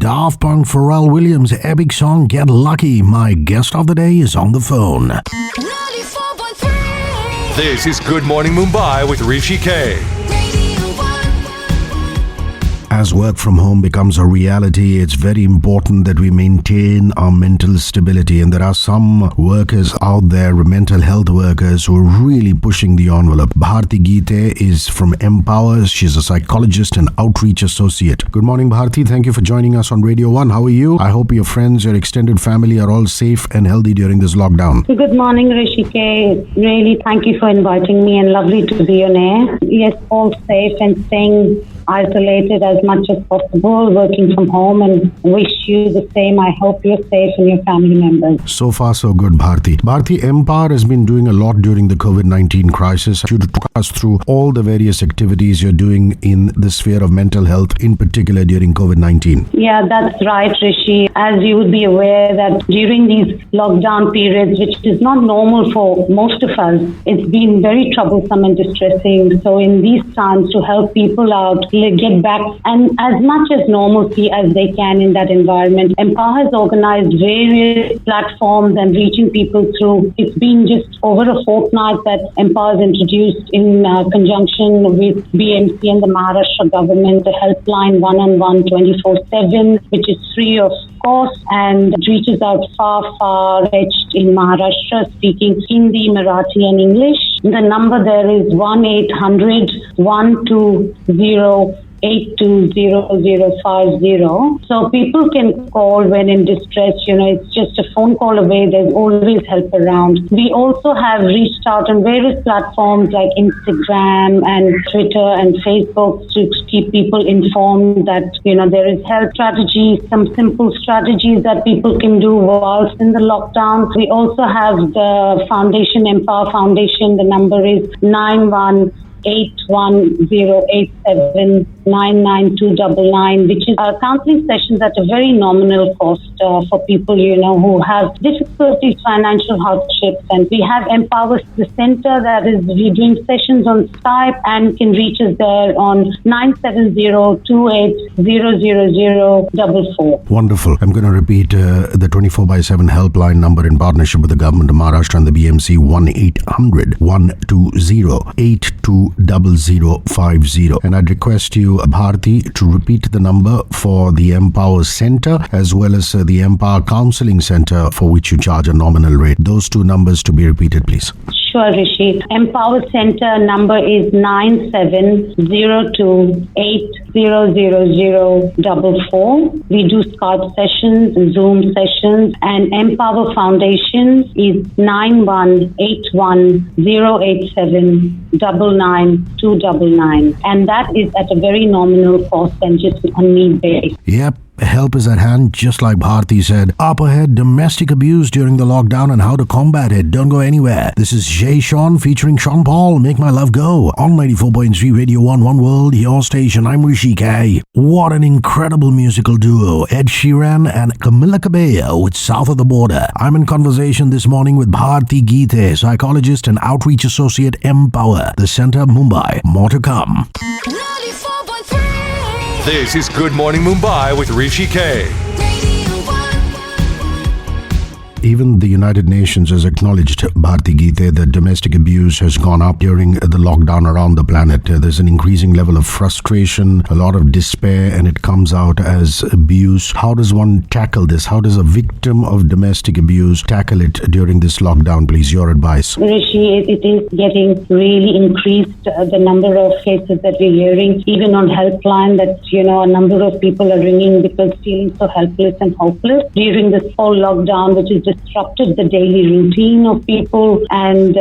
Daft Punk Pharrell Williams' epic song Get Lucky. My guest of the day is on the phone. 94.3. This is Good Morning Mumbai with Hrishikesh. As work from home becomes a reality, it's very important that we maintain our mental stability. And there are some workers out there, mental health workers, who are really pushing the envelope. Bharti Gitay is from Mpower. She's a psychologist and outreach associate. Good morning, Bharti. Thank you for joining us on Radio 1. How are you? I hope your friends, your extended family are all safe and healthy during this lockdown. Good morning, Hrishikesh. Really, thank you for inviting me and lovely to be on air. Yes, all safe and staying isolated as much as possible, working from home, and wish you the same. I hope you're safe and your family members. So far, so good, Bharti. Bharti, Mpower has been doing a lot during the COVID-19 crisis. You to talk us through all the various activities you're doing in the sphere of mental health, in particular during COVID-19. Yeah, that's right, Hrishi. As you would be aware that during these lockdown periods, which is not normal for most of us, it's been very troublesome and distressing. So in these times, to help people out, get back and as much as normalcy as they can in that environment. Mpower has organized various platforms and reaching people through. It's been just over a fortnight that Mpower has introduced in conjunction with BMC and the Maharashtra government, the helpline 1-on-1 24/7, which is free of cost and reaches out far-reached in Maharashtra, speaking Hindi, Marathi and English. The number there is 1-800-120-820050. So people can call when in distress. It's just a phone call away. There's always help around. We also have reached out on various platforms like Instagram and Twitter and Facebook to keep people informed that, there is health strategies, some simple strategies that people can do whilst in the lockdown. We also have the foundation, Mpower Foundation. The number is 918108799299, which is counseling sessions at a very nominal cost for people, who have difficulties, financial hardships. And we have Mpower, the center that is doing sessions on Skype and can reach us there on 970-28-00044. Wonderful. I'm going to repeat the 24/7 helpline number in partnership with the government of Maharashtra and the BMC, 1-800-120-820050. And I'd request you, Bharti, to repeat the number for the Mpower Center as well as the Mpower Counseling Center, for which you charge a nominal rate. Those two numbers to be repeated, please. Sure, Hrishi. Mpower Center number is 9702-8000044. We do Skype sessions, Zoom sessions, and Mpower Foundation is 918108799299. And that is at a very nominal cost and just on need basis. Yep. Help is at hand, just like Bharti said. Up ahead, domestic abuse during the lockdown and how to combat it. Don't go anywhere. This is Jay Sean featuring Sean Paul, Make My Love Go, on 94.3 Radio 1 One World, your station. I'm Hrishikesh. What an incredible musical duo, Ed Sheeran and Camila Cabello with South of the Border. I'm in conversation this morning with Bharti Gitay, psychologist and outreach associate, Mpower, the center, Mumbai. More to come. 94.3. This is Good Morning Mumbai with Hrishikesh. Even the United Nations has acknowledged, Bharti Gitay, that domestic abuse has gone up during the lockdown around the planet. There's an increasing level of frustration, a lot of despair, and it comes out as abuse. How does one tackle this? How does a victim of domestic abuse tackle it during this lockdown, please? Your advice. Hrishi, it is getting really increased, the number of cases that we're hearing, even on helpline, that, a number of people are ringing because feeling so helpless and hopeless during this whole lockdown, which is disrupted the daily routine of people. And,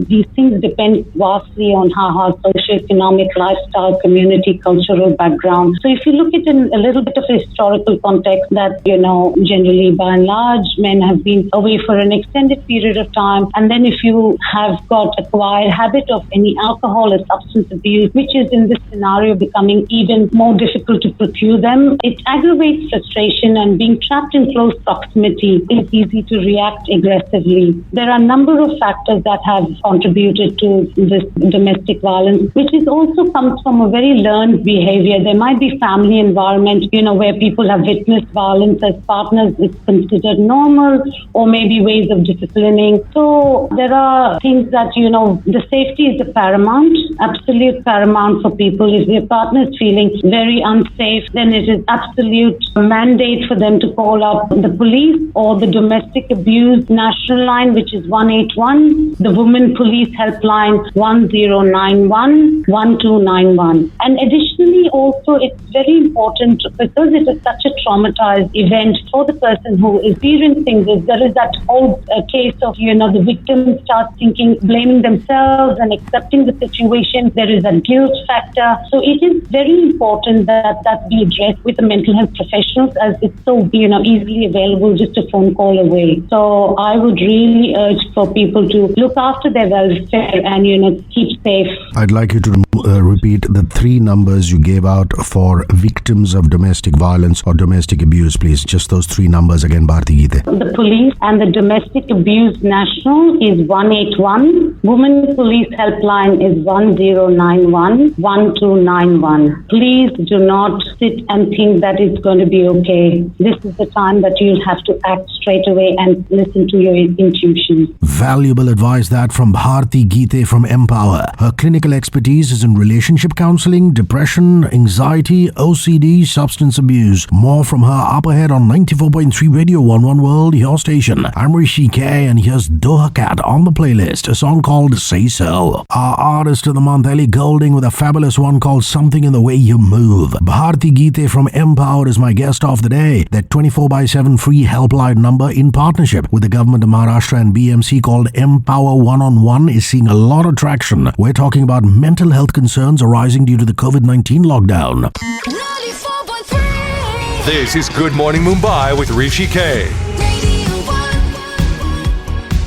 these things depend vastly on our socioeconomic, lifestyle, community, cultural background. So if you look at in a little bit of a historical context that, generally by and large, men have been away for an extended period of time. And then if you have got acquired habit of any alcohol or substance abuse, which is in this scenario becoming even more difficult to procure them, it aggravates frustration, and being trapped in close proximity is easy to react aggressively. There are a number of factors that have contributed to this domestic violence, which is also comes from a very learned behavior. There might be family environment, where people have witnessed violence as partners is considered normal, or maybe ways of disciplining. So there are things that, the safety is the paramount, absolute paramount for people. If their partner is feeling very unsafe, then it is absolute mandate for them to call up the police or the domestic abuse national line, which is 181, the women police helpline 1091 1291. And additionally, also it's very important because it is such a traumatized event for the person who is experiencing this. There is that old case of, the victim starts blaming themselves and accepting the situation. There is a guilt factor. So it is very important that be addressed with the mental health professionals, as it's so, easily available, just a phone call away. So I would really urge for people to look after their welfare and, keep safe. I'd like you to repeat the 3 numbers you gave out for victims of domestic violence or domestic abuse, please. Just those 3 numbers again, Bharti Gitay. The police and the domestic abuse national is 181. Women police helpline is 1091 1291. Please do not sit and think that it's going to be okay. This is the time that you'll have to act straight away and listen to your intuition. Valuable advice that from Bharti Gitay from Mpower. Her clinical expertise is in relationship counseling, depression, anxiety, OCD, substance abuse. More from her up ahead on 94.3 Radio 11 World, your station. I'm Hrishikesh, and here's Doha Cat on the playlist, a song called Say So. Our artist of the month, Ellie Goulding, with a fabulous one called Something in the Way You Move. Bharti Gitay from Mpower is my guest of the day. That 24/7 free helpline number in partnership with the government of Maharashtra and BMC called Mpower One-on-One is seeing a lot of traction. We're talking about mental health concerns arising due to the COVID-19 lockdown. 94.3. This is Good Morning Mumbai with Hrishikesh.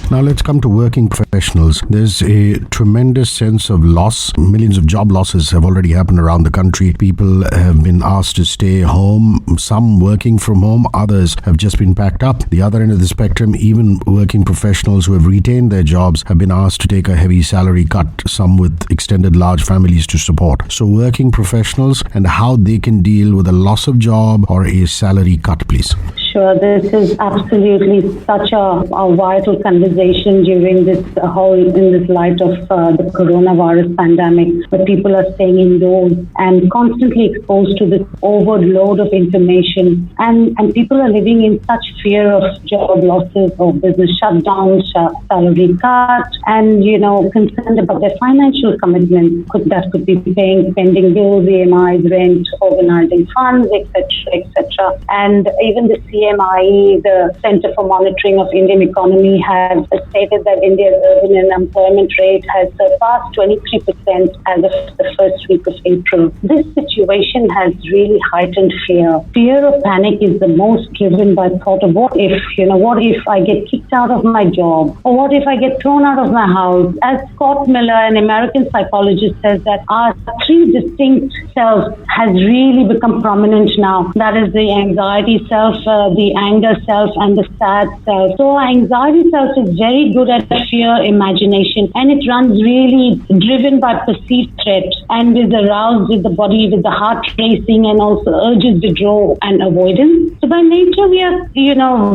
Now let's come to working professionals. There's a tremendous sense of loss. Millions of job losses have already happened around the country. People have been asked to stay home, some working from home, others have just been packed up. The other end of the spectrum, even working professionals who have retained their jobs have been asked to take a heavy salary cut, some with extended large families to support. So working professionals and how they can deal with a loss of job or a salary cut, please. Sure, this is absolutely such a vital conversation during this in this light of the coronavirus pandemic, where people are staying indoors and constantly exposed to this overload of information, and people are living in such fear of job losses or business shutdowns, salary cut, and concerned about their financial commitments. That could be paying pending bills, EMIs, rent, organizing funds, etc. And even the CMIE, the Center for Monitoring of Indian Economy, has stated that India's urban unemployment rate has surpassed 23% as of the first week of April. This situation has really heightened fear. Fear of panic is the most driven by thought of what if I get kicked out of my job, or what if I get thrown out of my house. As Scott Miller, an American psychologist, says that our 3 distinct selves has really become prominent now. That is the anxiety self, the anger self, and the sad self. So our anxiety self is very good at fear imagination, and it runs really driven by perceived threat and is aroused with the body, with the heart racing, and also urges withdrawal and avoidance. So by nature we are,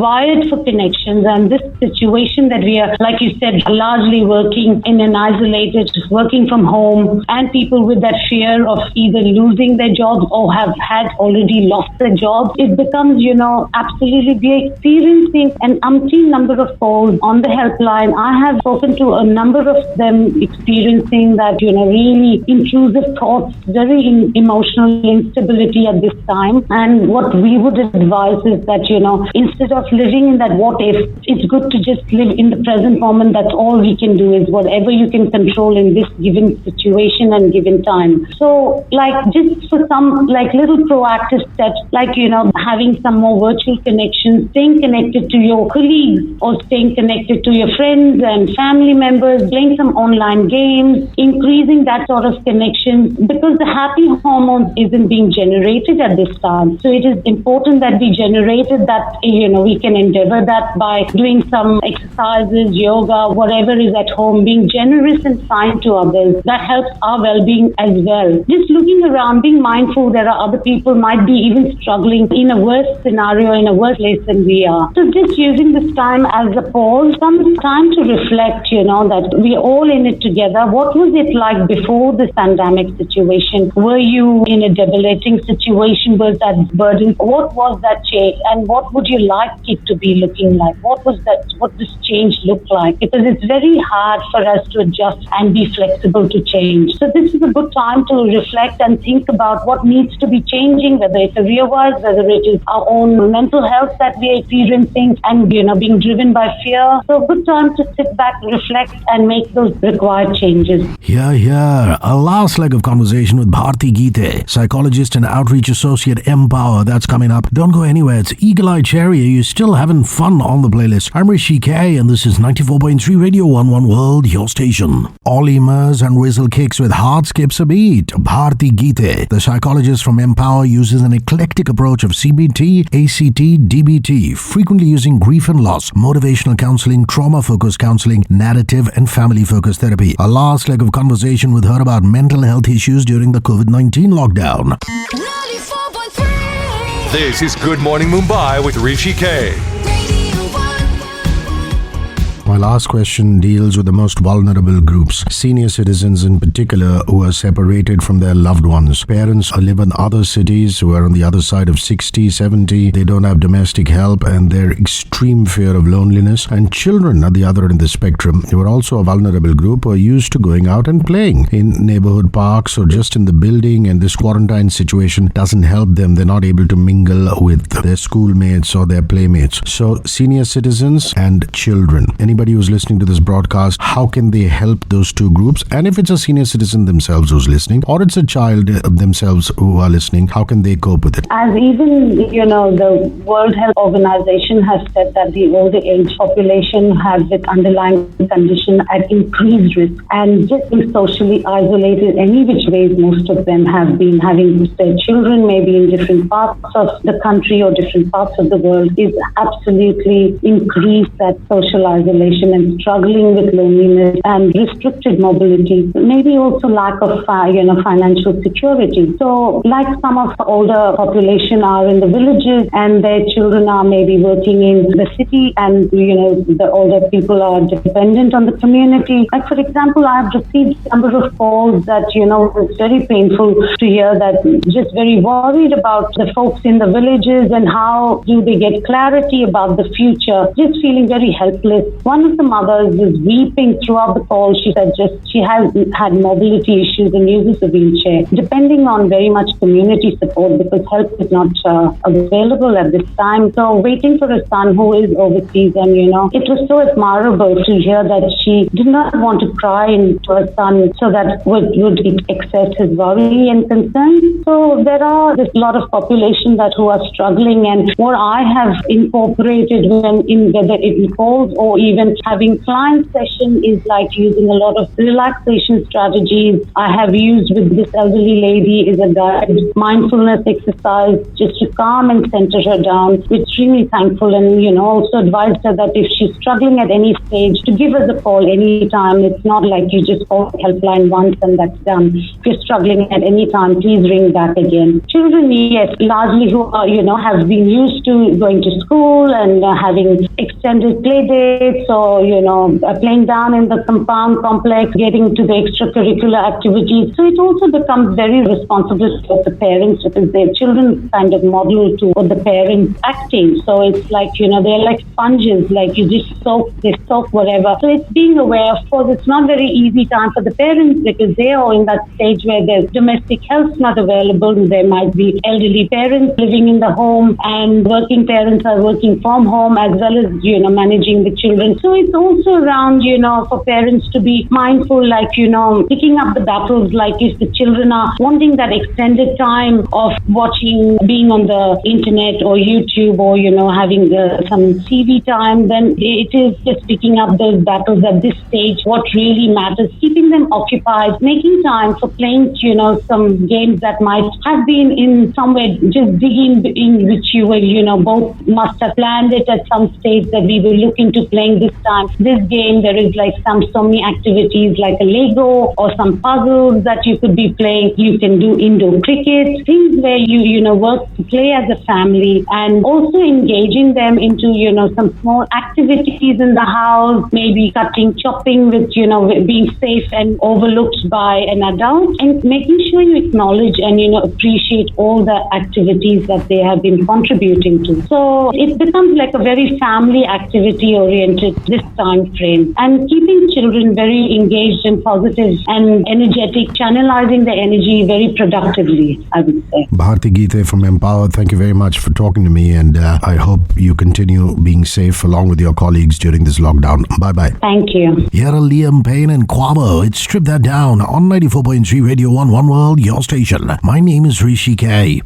wired for connections, and this situation that we are, like you said, largely working in an isolated, working from home, and people with that fear of either losing their jobs or have had already lost their jobs, it becomes, absolutely, we are experiencing an umpteen number of calls on the helpline. I have spoken to a number of them experiencing that, really intrusive thoughts, very emotional instability at this time. And what we would advise is that, instead of living in that what if, it's good to just live in the present moment. That's all we can do, is whatever you can control in this given situation and given time. So, just for some, little proactive steps, having some more virtual connections, staying connected to your colleagues or staying connected to your friends and family members, playing some online games, increasing that sort of connection, because the happy hormone isn't being generated at this time. So it is important that we generated that, we can endeavor that by doing some exercises, yoga, whatever is at home, being generous and kind to others. That helps our well-being as well. Just looking around, being mindful there are other people might be even struggling in a worse scenario, in a worse place than we are. So just using this time as a pause, some time to reflect, that we're all in it together. What was it like before this pandemic situation? Were you in a debilitating situation? Was that burden? What was that change? And what would you like it to be looking like? What this change look like? Because it's very hard for us to adjust and be flexible to change. So this is a good time to reflect and think about what needs to be changing, whether it's career-wise, whether it is our own mental health that we are experiencing and, being driven by fear. So a good time to sit back, reflect and make those required changes. Here. A last leg of conversation with Bharti Gitay, psychologist and outreach associate, Mpower. That's coming up. Don't go anywhere. It's Eagle Eye Cherry. Are you still having fun on the playlist? I'm Hrishikesh and this is 94.3 Radio 11 World, your station. All emas and whistle kicks with heart skips a beat. Bharti Gitay, the psychologist from Mpower, uses an eclectic approach of CBT, ACT, DBT, frequently using grief and loss, motivational counseling, trauma-focused counseling, narrative and family-focused therapy. A last leg of conversation with her about mental health issues during the COVID-19 lockdown. 94.3. This is Good Morning Mumbai with Hrishikesh. My last question deals with the most vulnerable groups, senior citizens in particular, who are separated from their loved ones. Parents who live in other cities, who are on the other side of 60, 70, they don't have domestic help and their extreme fear of loneliness. And children at the other end of the spectrum, who are also a vulnerable group, who are used to going out and playing in neighborhood parks or just in the building, and this quarantine situation doesn't help them. They're not able to mingle with their schoolmates or their playmates. So senior citizens and children. Anybody who's listening to this broadcast, how can they help those two groups? And if it's a senior citizen themselves who's listening, or it's a child themselves who are listening, how can they cope with it? As even, the World Health Organization has said that the older age population has this underlying condition at increased risk, and just being socially isolated any which ways most of them have been having their children maybe in different parts of the country or different parts of the world is absolutely increased that social isolation and struggling with loneliness and restricted mobility, maybe also lack of financial security. So like some of the older population are in the villages and their children are maybe working in the city, and the older people are dependent on the community. Like for example, I have received a number of calls that it's very painful to hear, that just very worried about the folks in the villages and how do they get clarity about the future, just feeling very helpless. One of the mothers was weeping throughout the call. She said she has had mobility issues and uses a wheelchair, depending on very much community support because help is not available at this time. So waiting for a son who is overseas, and it was so admirable to hear that she did not want to cry into her son so that would excess his worry and concern. So there are this lot of population who are struggling, and what I have incorporated whether it calls or even having client session is like using a lot of relaxation strategies. I have used with this elderly lady is a guided mindfulness exercise just to calm and center her down. We're extremely thankful, and also advised her that if she's struggling at any stage to give us a call anytime. It's not like you just call the helpline once and that's done. If you're struggling at any time, please ring back again. Children, yes, largely who are, have been used to going to school and having extended play dates or, playing down in the compound complex, getting to the extracurricular activities. So it also becomes very responsible for the parents because their children kind of model to what the parents acting. So it's like, they're like sponges, like you just they soak whatever. So it's being aware. Of course, it's not very easy time for the parents because they are in that stage where there's domestic health not available. There might be elderly parents living in the home and working parents are working from home as well as, managing the children. So it's also around, for parents to be mindful, like, picking up the battles, like if the children are wanting that extended time of watching, being on the internet or YouTube or, having some TV time, then it is just picking up those battles at this stage. What really matters, keeping them occupied, making time for playing, some games that might have been in somewhere, just digging in which you were, both must have planned it at some stage that we will look into playing this time. This game, there is like so many activities like a Lego or some puzzles that you could be playing. You can do indoor cricket, things where you work to play as a family, and also engaging them into, some small activities in the house, maybe cutting, chopping with, being safe and overlooked by an adult, and making sure you acknowledge and, appreciate all the activities that they have been contributing to. So it becomes like a very family activity oriented this time frame, and keeping children very engaged and positive and energetic, channelizing the energy very productively, I would say. Bharti Gitay from Mpower, thank you very much for talking to me, and I hope you continue being safe along with your colleagues during this lockdown. Bye-bye. Thank you. Here are Liam Payne and Quavo. It's Strip That Down on 94.3 Radio 1 One World, your station. My name is Hrishikesh.